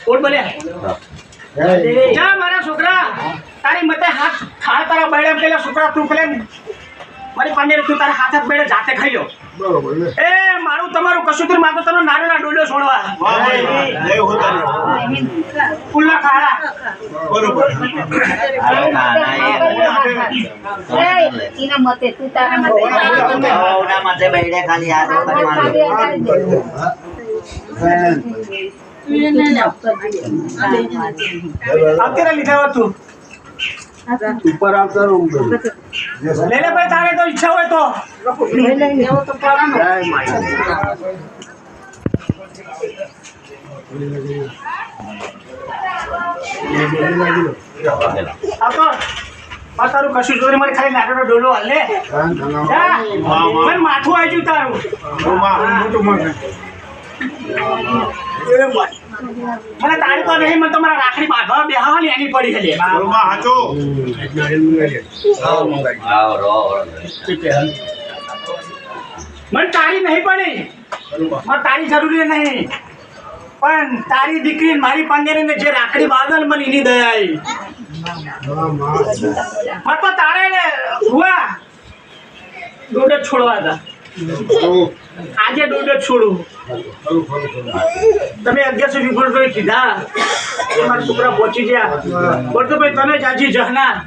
કોણ બોલ્યા જા મારા છોકરા તારી મતે હાથ ખાળ તારા બૈડા પેલા છોકરા તું પેલા મારી પાંડે તું તારા હાથ બેડે જાતે ખાઈ લો બરોબર એ મારું તમારું કશુતર માં તો તને નાના ડોલ્યો છોડવા ફૂલના ખાડા બરોબર એના મતે તું તારા મતે ઓના મતે બૈડે ખાલી હાથ પર મારી અત્યારે લીધા તું ઉપર આવતા રહું લે લે ભાઈ તારે તો ઈચ્છા હોય તો તારું કશું જોરી મારે ખાલી નાટો ડોલો હાલે મને માથું આવી ગયું તારું મને તારી તો નહીં મને તમારા રાખડી બાંધવા બેહાવાની એની પડી હલે મને તારી નહીં પડી મને તારી જરૂરી નહીં પણ તારી દીકરી મારી પાંગેરીને જે રાખડી બાંધે મને એની દયા આવી મને તો તારે હુઆ દોડ જ છોડવા હતા આજે દોડ જ છોડું તમે 1120 રૂપિયા કીધા મારા છોકરા પહોંચી ગયા બળદેવભાઈ તમે જ આજી જહના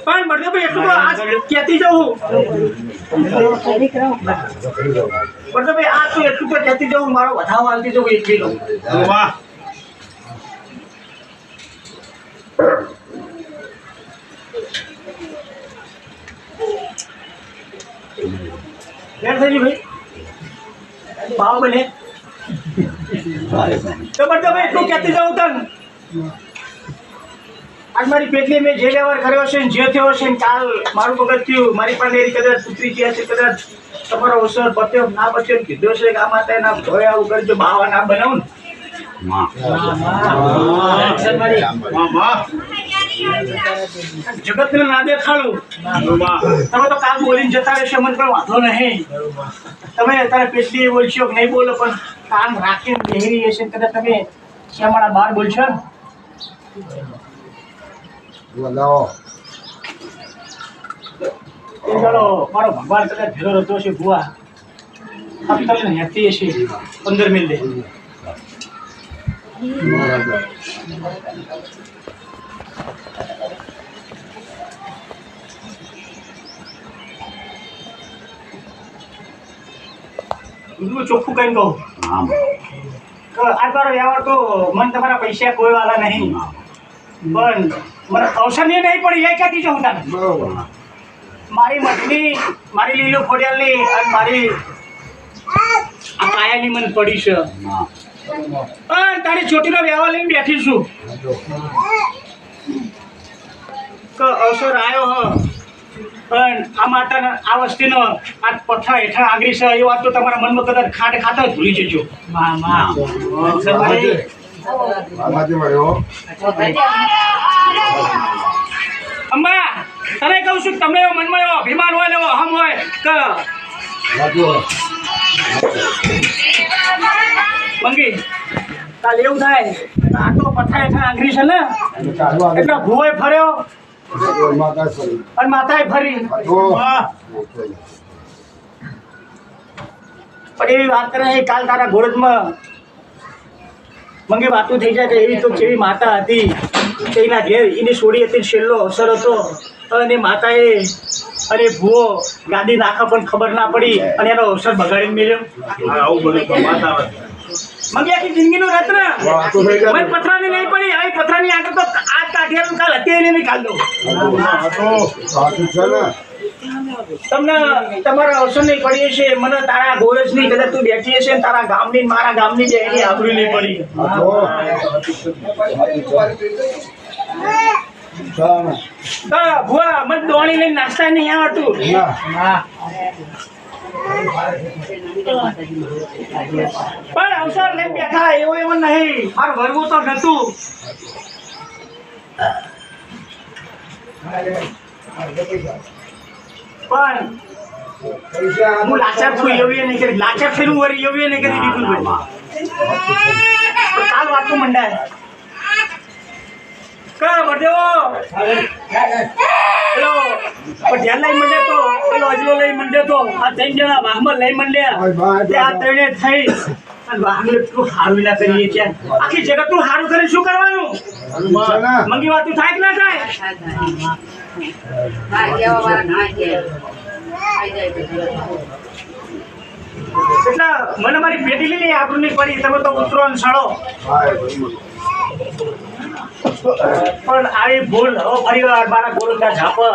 પણ બળદેવભાઈ એટલું તો આ કહેતી જવું બળદેવભાઈ આ તો એટલું તો કહેતી જવું મારો વધાવો હાલતી જવું 1 કિલો ભાઈ ભાવ બને તો બળદેવભાઈ એટલું કહેતી જાઉં તને આજ મારી પેટલી મેં જે વ્યવહાર કર્યો છે જે થયો છે કાલ મારું પગત થયું મારી પાસે કદાચ પુત્રી થયા છે કદાચ તમારો અવસર પત્યો ના પત્યો કીધો છે કે આ માતા ના ભય આવું કરજો બાવા ના બનાવું જગત ને ના દેખાડું તમે તો કાલ બોલીને જતા રહેશો મને પણ વાંધો નહીં તમે અત્યારે પેટલી બોલશો કે નહીં બોલો પણ કાન રાખીને બેહરી હશે કદાચ તમે શ્યામાળા બહાર બોલશો ને ચાલો મારો ભગવાન કદાચ ભેરો રહેતો હશે ભુવા તમને હેતી હશે 15 મિલ દે ચોખ્ખું કઈ કહું આ તારો વ્યવહાર તો મને તમારા પૈસા કોઈ વાળા નહીં પણ મને અવસરની નહીં પડી એ ક્યાંથી જવું તારે મારી મઠની મારી લીલો ખોડિયાલની અને મારી આ કાયાની મને પડી છે પણ તારી ચોટીનો વ્યવહાર લઈને બેઠી છું અવસર આવ્યો હ પણ આ માતાના આ વસ્તીનો આ પથ્થર હેઠળ આગરી છે એ વાત તો તમારા મનમાં કદાચ ખાટ ખાતા ભૂલી જજો અંબા તને કહું છું તમને એવો મનમાં એવો અભિમાન હોય એવો અહમ હોય કે મંગી કાલ એવું થાય આટલો પથ્થર હેઠળ આગરી છે ને એટલે ભૂવે ફર્યો અને માતાએ ફરી પણ એવી વાત કરે કાલ તારા ગોરજમાં મંગે વાતું થઈ જાય કે એવી તો કેવી માતા હતી એના ઘેર એની છોડી હતી છેલ્લો અવસર હતો અને માતાએ અને ભૂવો ગાદી નાખા પણ ખબર ના પડી અને એનો અવસર બગાડીને મેળ્યો મંગે આખી જિંદગીનું રત્ન મને પથરાની નહીં પડી હવે પથરાની આગળ તો આજ કાઢિયાનું કાલ હતી એને નહીં કાઢ દો તમને તમારા અવસર નહીં પડી હશે મને તારા ગોરજ ની કદાચ તું બેઠી હશે તારા ગામની મારા ગામની જે એની આબરૂ નહીં પડી ભુવા મને દોણી લઈને નાસ્તા નહીં આવડતું પણ અવસર લઈને બેઠા એવું નહીં મારું ભરવું તો નતું પણ હું લાચાર છું એવું નહીં કરી લાચાર થઈને વરી એવું નહીં કરી દીધું કાલ વાતું મંડાય કા બડેવો પેલો પઢિયા લઈ મંડે તો પેલો અજલો લઈ મંડે તો આ ત્રણ જણા વાહમાં લઈ મંડ્યા તે આ ત્રણે થઈ અને વાહમાં એટલું સારું ના કરીએ ત્યાં આખી જગતનું સારું કરી શું કરવાનું મંગી વાતું થાય કે ના થાય એટલે મને મારી પેટી લઈ આપણું નહીં પડી તમે તો ઉતરો ને સળો પણ આવી ભૂલ હવે ફરી વાર મારા ગોળના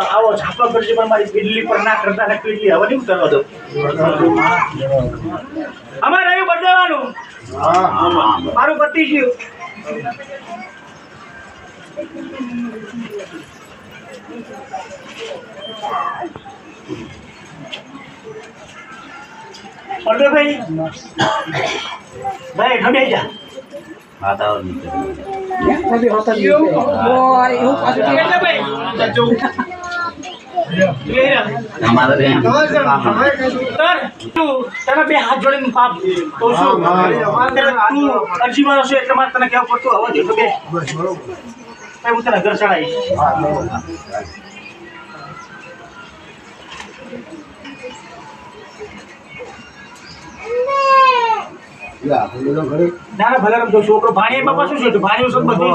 આવો ઝાપા કરજો પણ મારી પીડલી પર ના કરતા ને પીડલી હવે નહીં કરવા દો અમારે રહ્યું બદલવાનું મારું પતી ગયું ભાઈ ઠંડે જા બે હાથ જોડીને પાપ તો શું તું અરજી મારો છો એટલે મારે તને કેવું પડતું હવે જો બે હું તને ઘર ચડાવીશ ના ભલે છોકરો ભાણી બાપા શું છે ભાણી બધું